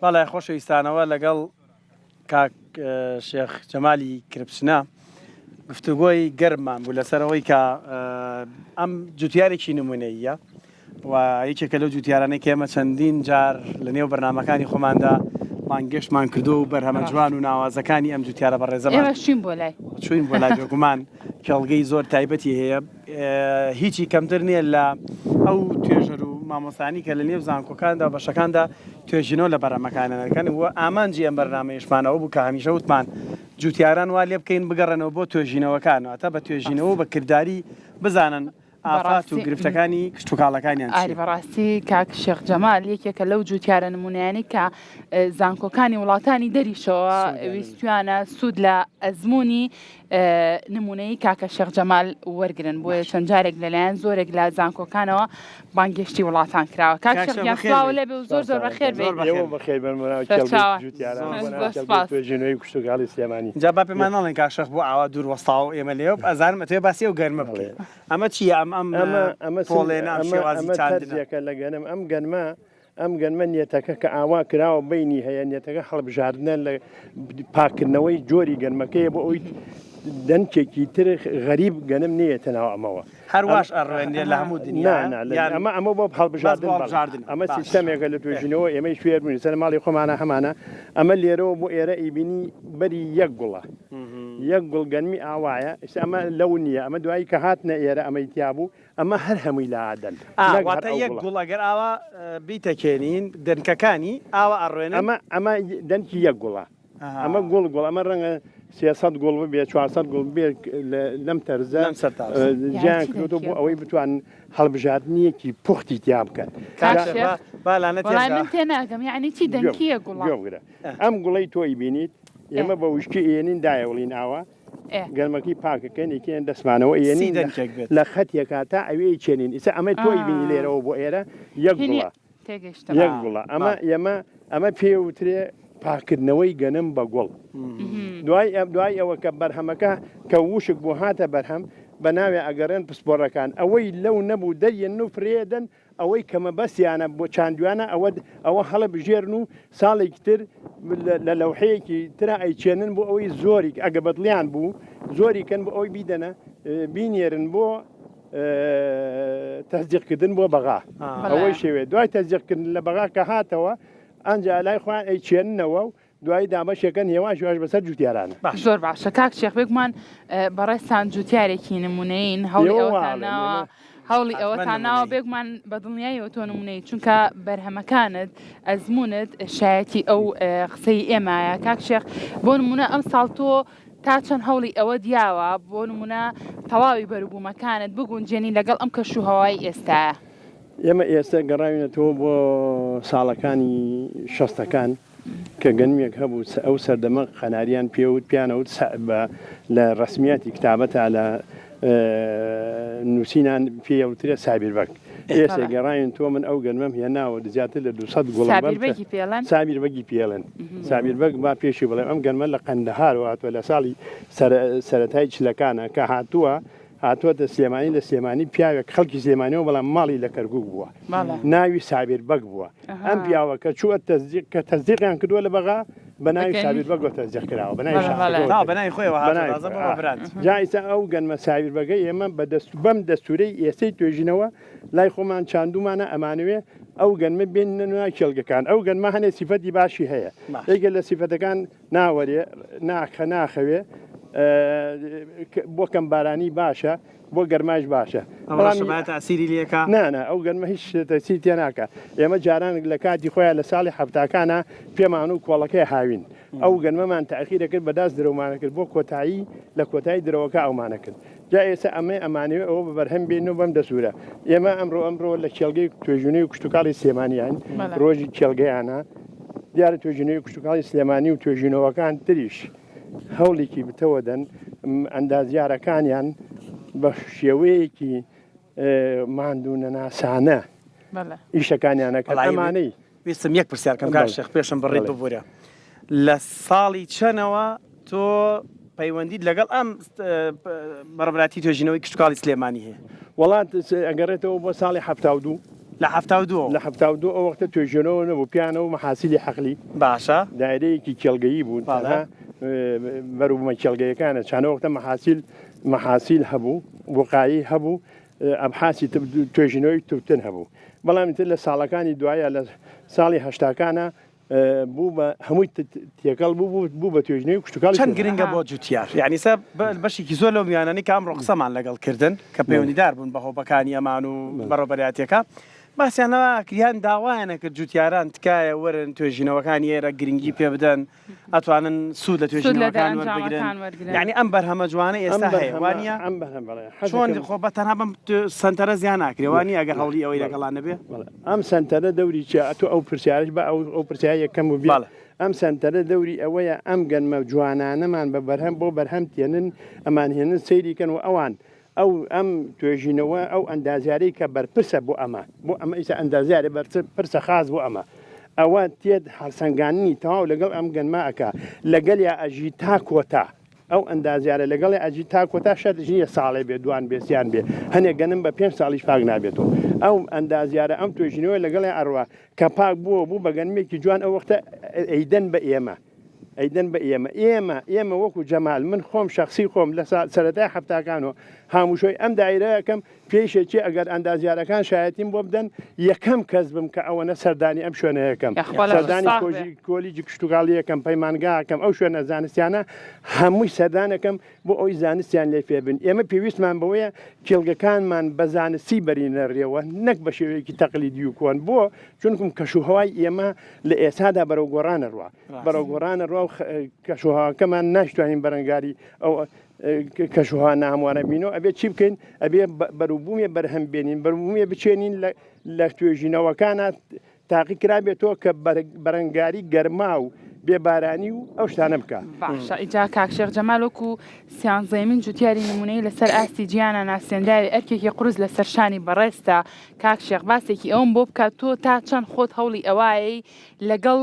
بەڵێ خۆشەویستانەوە لەگەڵ کاک شێخ جەمالی کرپشنا گفتوگۆی گەرممان بوو لەسەرەوەی کە ئەم جوتیارێکی نمونەیە و یەکێکە لەو جوتیارانەی کە ئێمە چەندین جار لە نێو بەرنامەکانی خۆماندا مانگەشتمان کردو و بەرهەمە جوان و ناوازەکانی ئەم جوتیارە بەڕێزەمان چوین بۆ لای بێگومان کێڵگەی زۆر تایبەتی هەیە هیچی کەمتر نییە لە ئەو توێژەر و مامۆستانی کە لە نێو زانکۆکاندا و بەشەکاندا توێژینەوە لە بەرهەمەکانەکەن وە ئامانجی ئەم بەرنامەیەشمانەوە بوو کە هەمیشە وتمان جوتیاران وا لێ بکەین بگەڕێنەوە بۆ توێژینەوەکانەوە تا بە توێژینەوە بە کردداری بزانن ئافات و گرفتەکانی کشت و کاڵەکانیان ئاری بەڕاستی کاک شێخ جەمال یەکێکە لەو جوتیارە نمونیانی کە زانکۆکانی وڵاتانی دەریشەوە ویستوانە سوود لە ئەزمموی نمونەی کاکە شێخ جەمال وەرگن بۆیە چەند جارێک لەلایەن زۆرێک لە زانکۆکانەوە بانگشتی وڵاتان کراوە کاک شێخیانسلااو لێ بێ و زۆر زۆر بەخێر بێژنەوەی کوشتتوگاڵی سلێمانی جا با پێمان ناڵێن کاشەخ بۆ ئاوا دوور وەستاو ئێمە لێ ئەزانم ئەتێ باسی و گەرمە بڵێ ئەمە چیە ئەمەێکە لە گەنم ئەم گەنمە ئەم گەنمە نیەتەکە کە ئاوا کراوە بینی هەیە نیەتەکە هەڵبژاردنە لە پاکردنەوەی جۆری گەنمەکەیە بۆ ئەوی دەنکێکی تر غەریب گەنم نیەتە ناو ئەمەوە هەروەش ئەڕێنێ لە هەموو دنیا ئەمە بۆ هەڵبژاردن ئەمە سیستەمێکە لە توێژینەوە ئێمەی شوێر بووین سەر ماڵی خۆمانە هەمانە ئەمە لێرەوە بۆ ئێرە ئیبینی بەری یەک گوڵە یەک گوڵ گەنمی ئاوایە ئەمە لەو نییە ئەمە دوایی کە هاتنە ئێرە ئەمەیتیا بوو ئەمە هەر هەمووی لە عادەن یەک گوڵ ئەگەر ئاوا بیتەکێنین دەنکەکانی ئاوا ئەڕێن ئەمە دەنکی یەک گوڵە ئەمە گوڵ ئەمە ڕەنگە 300 گوڵ بێ 400 گوڵ بێ لەم تەرزە جیان کردو بۆ ئەوەی بتوان هەڵبژاردنیەکی پوختی تیا بکەن تێناگەم یعنی چی دەنکیە گوڵگرە ئەم گوڵی تۆی بینیت ئێمە بە وشکی ئێنین دایەوڵین ئاوە گەرمەکەی پاکەکەن یکیان دەسمانەوە ئێنی لە خەتێکا تا ئەوەی چێنین ئیسە ئەمە تۆی بینی لێرەوە بۆ ئێرە یەک گوڵە ئەمە پێوترێ پاکردنەوەی گەنم بە گوڵ دوای ئەوە کە بەرهەمەکە کە وشک بۆ هاتە بەرهەم بە ناوێ ئەگەڕێن پسپۆڕەکان ئەوەی لەو نەبوو دەریێن و فرێدەن ئەوەی کەمە بەسییانە بۆ چاندوانە ئەوە هەڵە بژێرن و ساڵێکی تر لە لەوحەیەکی ترا ئەیچێنن بۆ ئەوەی زۆری ئەگە بەدڵیان بوو زۆری کەن بۆ ئەوی بیدەنە بینێرن بۆ تەزدیقکردن بۆ بەغا ئەوەی شێوێت دوای تەزدیقکردن لە بەغا کە هاتەوە ئەنجا لای خۆیان ئەیچێننەوە و دوای دامەشەکەن هێواش بەسەر جوتیارانە زۆر باشە کاک شێخ بێگومان بەڕێستان جوتیارێکی نمونەین هەوڵی ئەوەتانناوە بێگومان بە دڵنیایەوە تۆ نمونەی چونکە بەرهەمەکانت ئەزمونت شایەتی ئەو قسەی ئێمایە کاک شێخ بۆ نمونە ئەم ساڵ تۆ تا چەند هەوڵی ئەوە دیاوە بۆ نمونە تەواوی بەروبوومەکانت بگونجێنی لەگەڵ ئەم کەش و هەوای ئێستاە ئێمە ئێستا گەڕاوینەتەوە بۆ ساڵەکانی شەستەکان کە گەنمێک هەبوو ئەو سەردەمە خەناریان پێوت پیانەوت لە ڕسمیاتی کتابەتە لە نووسینان پێوترێ سابیربەک ئێستا گەڕاین تۆ من ئەو گەنمەم هێناوە زیاتر لە 200 گوڵ سابیربەگی پێڵێن سابیربەک با پێشی بڵێ ئەم گەنمە لە قەندەهارەوە هاتووە لە ساڵی سەرەتای چلەکانە کە هاتووەتە سلێمانی لە سلێمانی پیاوێک خەڵکی سلێمانیەوە بەڵام ماڵی لە کەرگوو بووە ناوی سابیربەک بووە ئەم پیاوە کە چووە کە تەزدیقیان کردووە لە بەغا بە ناوی سابیربەک تەزدیق کراوە بەناوی خۆیەوە جایسە ئەو گەنمە سابیربەکەی ئێمە بەم دەستورەی ئێستەی توێژینەوە لای خۆمان چاندومانە ئەمانوێ ئەو گەنمە بێنە نوای کێڵگەکان ئەو گەنمە هەنێ سیفەتی باشی هەیە ئەگەر لە سیفەتەکان ناوەرێ ناخەوێ بۆ کەم بارانی باشە بۆ گەرماش باشە تاسیری لێکە نانە ئەو گەرمە هیچ تەسی تێ ناکە ئێمە جاران لە کاتی خۆیان لە ساڵی هەفتاکانە پێمان و کۆڵەکەی هاوین ئەو گەنمەمان تاخیرەکرد بەداست درەومانە کرد بۆ کۆتایی لە کۆتایی درەوەکە ئەومانە کرد جا ئێستا ئەمانوێ ئەوە بە بەرهەم بێن و بەم دەسوورە ئێمە ئەمڕۆ لە کێڵگەی توێژونەی و کشتتوکاڵی سلێمانیان ڕۆژی کێڵگەیانە دیارە توێژینەوەی کشتتوکاڵی سلێمانی و توێژینەوەکان تریش هەوڵێکی بتەوە دەن ئەندازیارەکانیان بە شێوەیەکی ماندوونە ناسانە ئیشەکانیانەکە ئەمانەی ویستم یەک پرسیارکەم کاک شێخ پێشم بڕێت ببوورە لە ساڵی چەنەوە تۆ پەیوەندیت لەگەڵ ئەم بەڕێوەبەراتی توێژینەوەی کشتتوکاڵی سلێمانی هەیە وڵات ئەگەڕێتەوە بۆ ساڵی 1970 لە 1972 ئەو وەختە توێژێنەوە نەبوو پیانەوە مەحاسیلی حەقلی باشە دایرەیەکی کێڵگەیی بوون بەروبمە کێڵگەیەکانە چانە وەختە مەحاسیل هەبوو وقایی هەبوو ئەبحاسی توێژینەوەی توتن هەبوو بەڵام تر لە ساڵەکانی دوایە لە ساڵی هەشتاکانە بوو بە هەمووی تێکەڵ بوو بە توێژنەوەی کوشتتوکڵ چەند گرنگە بۆ جوتیار یعنی سە بەشێکی زۆر لەو میانانی کام ڕۆقسەمان لەگەڵ کردن کە پەیوەندیدار بوون بە هۆبەکانی ئەمان و بەڕۆبەراتیەکە باسییانەوە کریان داوایانە کرد جوتیاران تکایە وەرن توێژینەوەکانی ئێرە گرنگی پێ بدەن ئەتوانن سوود لە توێژینەوەکان وەربگرن یعنی ئەم بەرهەمە جوانە ئێستا هەیە وانە چۆن خۆ بە تەنها بەم سنتەرە زیان ناکرێوانی ئەگەر هەوڵی ئەوەی لەگەڵانە بێ ئەم سنتەرە دەوری چ ئەتو ئەو پرسیارش بە ئەو پرسیار یەکەم و بێ ئەم سنتەرە دەوری ئەوەیە ئەم گەنمە جوانانەمان بە بەرهەم بۆ بەرهەم تێنن ئەمان هێنن سەیریکەن و ئەوان ئەم توێژینەوە ئەو ئەندازیارەی کە بەرپرسە بۆ ئەمە ئیسا ئەندازیارە بەرپرسە خاص بۆ ئەوە تێت هەڵسەنگانی تەواو لەگەڵ ئەم گەنماکە لەگەڵ یا ئەژی تا کۆتا ئەو ئەندازیارە لەگەڵ ئەجی تا کۆتا شەرژنیە ساڵێ بێ دوان بێسییان بێ هەنێک گەنم بە 5 ساڵیش پاک نابێتەوە ئەو ئەندازیارە ئەم توێژینەوە لەگەڵی ئەڕوا کە پاک بوو بە گەنمێکی جوان ئەو وەختە ئەیدەن بە ئێمە وەکو جەمال من خۆم شخصی خۆم لە سەرەتای هەفتاکانەوە هاموشۆی ئەم دایرەکەم پێشێکی ئەگەر ئەندازیارەکان شایەتیم بۆ بدەن یەکەم کەس بم کە ئەوەنە سەردانی ئەم شوێنەیەکەم سەردانی کۆلیجی کشتتوگاڵیەکەم پەیمانگاکەم ئەو شوێنە زانستیانە هەمووی سەردانەکەم بۆ ئەوی زانستیان لێ فێبن ئێمە پێویستمان بەوەیە کێڵگەکانمان بە زانستی بەرینە ڕێوە نەک بە شێوەیەکی تەقلیدی و کۆن بۆ چونکم کەشوهەوای ئێمە لە ئێسادا بەرەو گۆڕانە ڕوا بەرەو گۆڕانە ڕوا کەشوهاوەکەمان ناشتوانین بەرەنگاری ئەو کەشوها ناموانە بینەوە ئەبێ چی بکەین ئەبێ بەروبوومیە بەرهەم بێنین بەروبوومیە بچێنین لە توێژینەوەکانە تاقی کرابێتەوە کە بەرەنگاری گەرما و بێبارانی و ئەو شتانە بکە باشە ئیجا کاکشێخ جەمال وەکو سیانزەیمین جوتیاری نمونەی لەسەر ئاستی گیانە ناسێنداری ئەرکێکی قورس لەسەر شانی بەڕێستا کاکشێخ باسێکی ئەوم بۆ بکات تۆ تا چەند خۆت هەوڵی ئەوایی لەگەڵ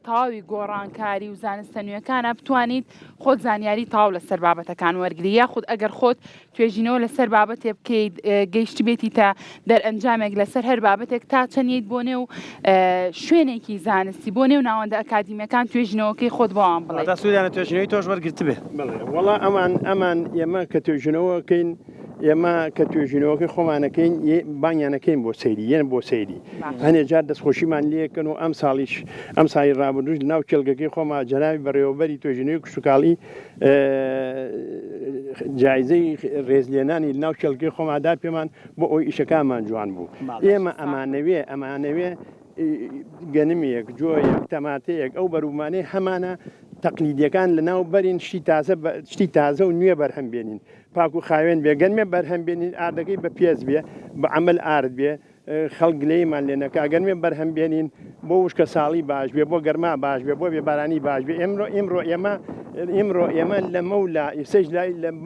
تاوی گۆڕانکاری و زانستە نوێەکانە بتوانیت خۆت زانیاری تاو لەسەر بابەتەکان وەرگری یاخود ئەگەر خۆت توێژینەوە لەسەر بابەتێ بکەیت گەیشتی بێتی تا دەرئەنجامێک لەسەر هەر بابەتێک تا چەندیت بۆ نێو شوێنێکی زانستی بۆ نێو ناوەندە ئەکادیمیەکان توێژینەوەکەی خۆت بۆوان بڵێ سوودیانە توێژینەوەی تۆش وەرگرت بێ وەڵا ئەمان ئێمە کە توێژینەوەکەین ئێمە کە توێژینەوەکەی خۆمانەکەین بانیانەکەین بۆ سەیری یەن بۆ سەیری هەنێ جار دەستخۆشیمان لەکەن و ئەم ساڵی ڕابردوش ناو کێڵگەکەی خۆما جەناوی بەڕێوەبەری توێژینەوەی کشتتوکاڵی جایزەی ڕێزلێنانی ناو کێڵگەی خۆمادا پێمان بۆ ئەوی ئیشەکانمان جوان بوو ئێمە ئەمانەوێ گەنمێک جۆیەک تەماتەیەک ئەو بەرومانەی هەمانە تەقلیدیەکان لە ناو بەرین شتی تازە و نوێ بەرهەم بێنین پاک و خاوێن بێ گەنمێ بەرهەم بێنین ئاردەکەی بە پێز بێ بە عەمەل ئارد بێ خەڵک لێیمان لێنەکە گەنمێ بەرهەم بێنین بۆ وشکە ساڵی باش بێ بۆ گەرما باش بێ بۆ بێبارانی باش بێ ئێمڕۆ ئێمە لە مەولا ئیسەش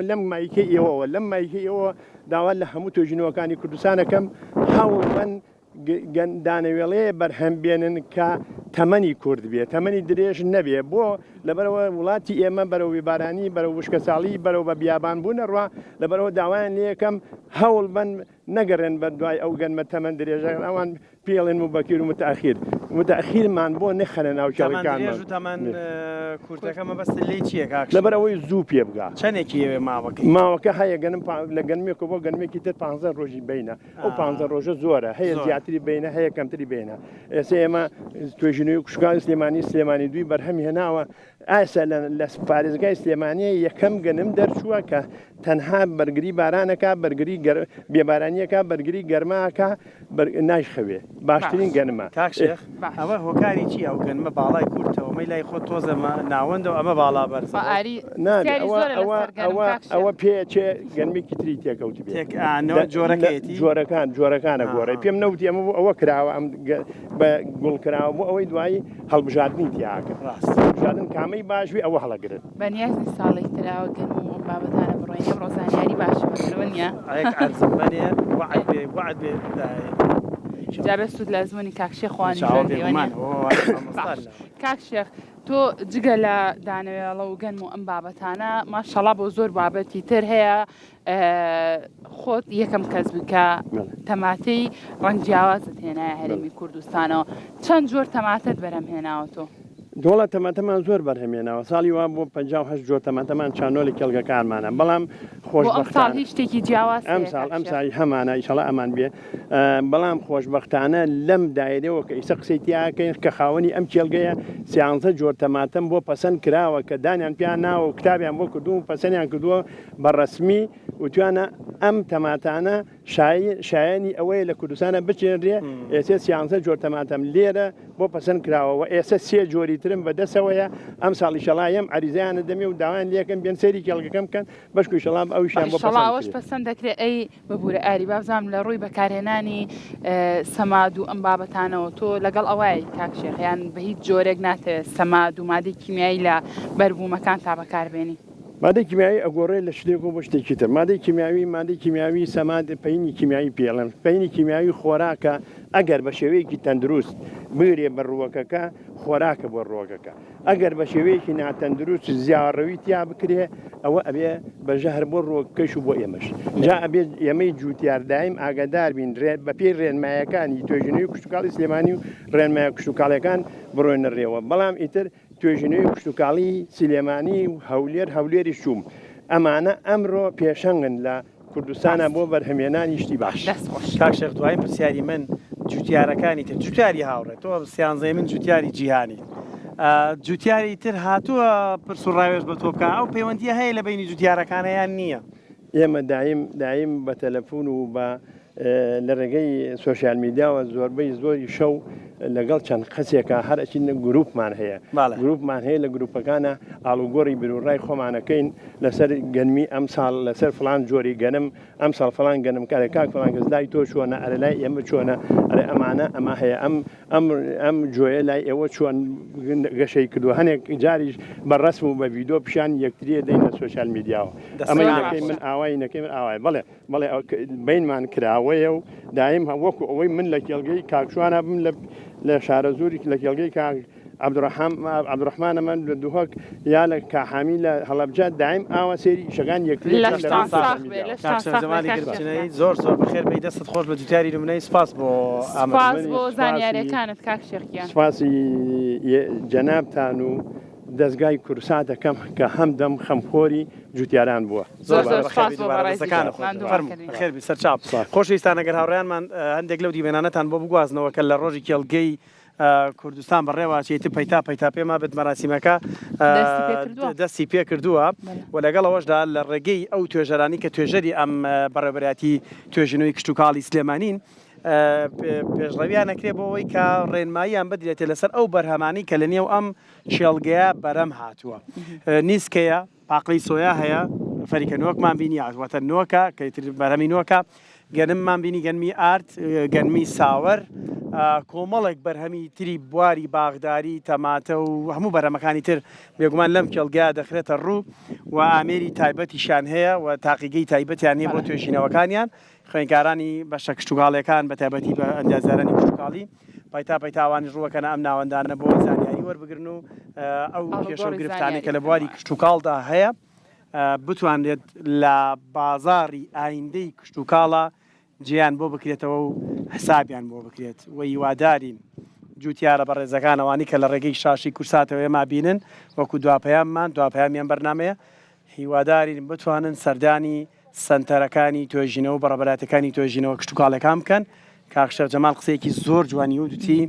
لەم مایکە ئێوەوە لەم مایکە ئێوە داوا لە هەموو توێژینەوەکانی کوردستانەکەم هەوڵمەن دانەوێڵەیە بەرهەم بێنن کە تەمەنی کورد بێ تەمەنی درێژ نەبێ بۆ لەبەرەوە وڵاتی ئێمە بەرەو بێبارانی بەرەو وشکە ساڵی بەرەو بە بیابان بوون ڕوا لەبەرەوە داوایان لەکەم هەوڵ بن نەگەڕێن بە دوای ئەو گەنمە تەمەن درێژە ئەوان پێڵێن و بەکیر و متأخیرمان بۆ نەخەنە ناو کێڵەکانمان کوردەکەمە بەست لێ چیە لەبەرەوەی زوو پێ بگا چەندێکی ئێوێ ماوەکە هەیە گەنم لە گەنمێک بۆ گەنمێکی تر 15 ڕۆژی بینە ئەو 15 ڕۆژە زۆرە هەیە زیاتری بینە هەیە کەمتری بینە ئێستا ئێمە توێژینەوەی کوشتتوکاڵی سلێمانی دوی بەرهەمی هێناوە ئاسا لە پارێزگای سلێمانیە یەکەم گەنم دەرچووە کە تەنها بەرگری بارانەکە بەرگری بێبارانیەکە بەرگری گەرماکە نایخەوێ باشترین گەنمە کاکشێخ ئەوە هۆکاری چی ئەو گەنمە باڵای کورتەوە مەی لای خۆ تۆزەمە ناوەندەوە ئەمە باڵا بەرز ئەوە پێچێ گەنمێکی تری تێکەوتی جۆرەکانە گۆڕی پێم نەوتی ئەمە ئەوە کراوە ئەم بە گوڵکراوە بۆ ئەوەی دوایی هەڵبژاردننی تیاکە ڕاستژادن کامەی باشوی ئەوە هەڵەگرن بەنیازی ساڵی تراوە گەنم و بابەتانە بڕۆینە ڕۆزانیاری باشەوە نییە وعد بێ جابە سوود لە زمانی کاکشێ خوانی کاکشێخ تۆ جگە لە دانەوێڵە و گەنم و ئەم بابەتانە ماشەڵا بۆ زۆر بابەتی تر هەیە خۆت یەکەم کەس بکە تەماتەی ڕەنگ جیاوازت هێنایە هەرێمی کوردستانەوە چەند جۆر تەماتەت بەرەم هێناوە تۆ؟ دۆڵە تەماتەمان زۆر بەرهەمێنەوە ساڵی وا بۆ 58 جۆر تەماتەمان چانۆلی کێڵگەکانمانە بەڵام خۆشبەختانە هیچ شتێکی جیاواز ئەم ساڵی هەمانە ئیشەڵا ئەمان بێ بەڵام خۆشبەختانە لەم دایرەوە کە ئیسە قسەی تیاکەین کە خاوەنی ئەم کێڵگەیە سیانزە جۆر تەماتەم بۆ پەسەند کراوە کە دانیان پیان ناوە و کتابیان بۆ کردووە پەسەندیان کردووە بەڕەسمی وتوانە ئەم تەماتانە شایانی ئەوەیە لە کوردستانە بچێنرێ ئێستا سیانزە جۆر تەماتەم لێرە بۆ پەسەند کراوەوە ئێستا سێ جۆری ترم بەدەسەوەیە ئەم ساڵی شەڵایم عریزیانە دەمێ و داوایان لێکم بێن سەری کێڵگەکەم بکەن بەشکوی شەڵام ئەویشیان بۆ شەڵاوەش پەسەند دەکرێت ئەی ببوورە ئاری بابزانام لە ڕووی بەکارهێنانی سەماد و ئەم بابەتانەوە تۆ لەگەڵ ئەوەی کاکشێخیان بە هیچ جۆرێک ناتێت سەماد و مادەی کیمیایی لە بەربوومەکان تا بەکاربێنی مادەی کیمیایی ئەگۆڕێ لە شتێک و بۆ شتێکی تر مادەی کیمیاوی سەماد پەینی کیمیایی پێڵێن پەینی کیمیاوی خۆراکە ئەگەر بە شێوەیەکی تەندروست بگرێ بە ڕووەکەکە خۆراکە بۆ ڕۆگەکە ئەگەر بە شێوەیەکی ناتەندروست زیاڕەوی تیا بکرێ ئەوە ئەبێ بەژەهر بۆ ڕۆگەکەش و بۆ ئێمەش جا ئەبێ ئێمەی جووتیاردایم ئاگادار بین بە پێی ڕێنمایەکانی توێژنەوەی کوشتتوکاڵی سلێمانی و ڕێنمایە کوشتتوکاڵەکان بڕۆینە ڕێوە بەڵام ئیتر توێژنەوەی کوشتتوکاڵی سلێمانی و هەولێری شوم ئەمانە ئەمڕۆ پێشەنگن لە کوردستانە بۆ بەرهەمێنانی شتی باش کاکشێخ دوای پرسیاری من جوتیارەکانی تر جوتیاری هاوڕێت تۆ سیانزەی من جوتیاری جیهانی جوتیاری تر هاتووە پرس و ڕاوێژ بە تۆ بکە ئەو پەیوەندیە هەیە لە بینی جوتیارەکانەیان نییە ئێمە دایم بە تەلەفۆن و بە لە ڕێگەی سوۆسیال میدیاوە زۆربەی زۆری شەو لەگەڵ چەند قەسێکە هەر ئەچین گروپمان هەیە گروپمان هەیە لە گروپەکانە ئاڵوگۆڕی بروڕای خۆمانەکەین لەسەر گەنمی ئەم ساڵ لەسەر فلان جۆری گەنم ئەم ساڵ فلان گەنم کارێک کاک فلان کەس لای تۆ چۆنە ئەرە لای ئێمە چۆنە ئەرێ ئەمانە ئەمە هەیە ئەم جۆیە لای ئێوە چۆن گەشەی کردووە هەنێک جاریش بە ڕسم و بە ڤیدۆ پیشان یەکتریە دەین لە سوۆسیال میدیاوە ئەمە نەکەی من ئاوای نەکەی من ئاوای بەڵێ بینمان کراوەیە و دایم وەکو ئەوەی من لە کێڵگەی کاکشوانە بم لە شارە زۆری لە کێڵگەی عەبدوڕەحمانە من لە دووهۆک یا لە کاحامی لە هەڵەبجە دایم ئاوا سێری شەکان یەکتری زۆر بەخێر بەی دەستت خۆش بە جوتیاری نمونەی سپاس بۆ زانیاریەکانت کاکشێخیان سپاسی جەنابتان و دەستگای کورسا دەکەم کە هەم دەم خەمخۆری جوتیاران بووە سەرچاپ خۆشەویستان ئەگەر هاوڕێیانمان هەندێک لەو دیوێنانەتان بۆ بگوازنەوە کە لە ڕۆژی کێڵگەی کوردستان بەڕێوەچێتی پەیتا پێما بێت مەراسیمەکە دەستی پێ کردووە و لەگەڵەوەشدا لە ڕێگەی ئەو توێژەرانی کە توێژەری ئەم بەڕێوەبەتی توێژنەوەی کشتتوکاڵی سلێمانین پێشڕەویان نەکرێ بۆەوەی کە ڕێنماییان بدرێتێ لەسەر ئەو بەرهەمانی کە لە نێو ئەم شێڵگەیە بەرەم هاتووە نیسکەیە پاقلی سۆیا هەیە فەریکە نوۆکمان بینی ئاواتە نوۆکە کە بەرهەمی نوۆکە گەنممان بینی گەنمی ئارت گەنمی ساوەر کۆمەڵێک بەرهەمی تری بواری باغداری تەماتە و هەموو بەرهەمەکانی تر بێگومان لەم کێڵگەیە دەخرێتە ڕوو و ئامێری تایبەتیشان هەیە و تاقیگەی تایبەتیان هەیە بۆ توێژینەوەکانیان خوێنکارانی بەشە کشتتوکاڵەکان بە تایبەتی بە ئەندازارانی کشتتوکاڵی پایتاوانی ڕووەکەنە ئەم ناوەندانە بۆ زانیاری وەربگرن و ئەو کێشە و گرفتانێک کە لە بواری کشتتوکاڵدا هەیە بتوانێت لە بازاری ئایندەی کشتتوکاڵە جیان بۆ بکرێتەوە و حسابیان بۆ بکرێت و هیوادارین جوتیارە بە ڕێزەکانەوانی کە لە ڕێگەی شاشی کورساتەوە ئێمە بینن وەکو دواپەیامیان بەرنمەیە هیوادارین بتوانن سەردانی سنتەرەکانی توێژینەوە بەڕێبەراتەکانی توێژینەوە کشتتوکاڵەکان بکەن کاکشەف جەمال قسەیەکی زۆر جوانی و دوتی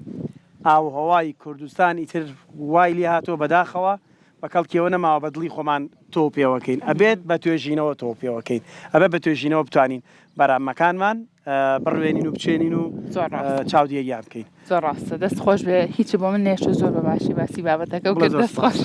ئاو هەوای کوردستان ئیتر وای لێ هاتۆ بەداخەوە بە کەڵکیەوە نەماوە بە دڵی خۆمان تۆ پێوەکەین ئەبێت بە توێژینەوە تۆ پێوەکەین ئەبێت بە توێژینەوە بتوانین بەرامەکانمان بڕوێنین و بچێنین و چاودێریان بکەین زۆر ڕاستە دەست خۆش بێ هیچی بۆ من نێشە زۆر بە باشی باسی بابەتەکە و کرد دەست خۆش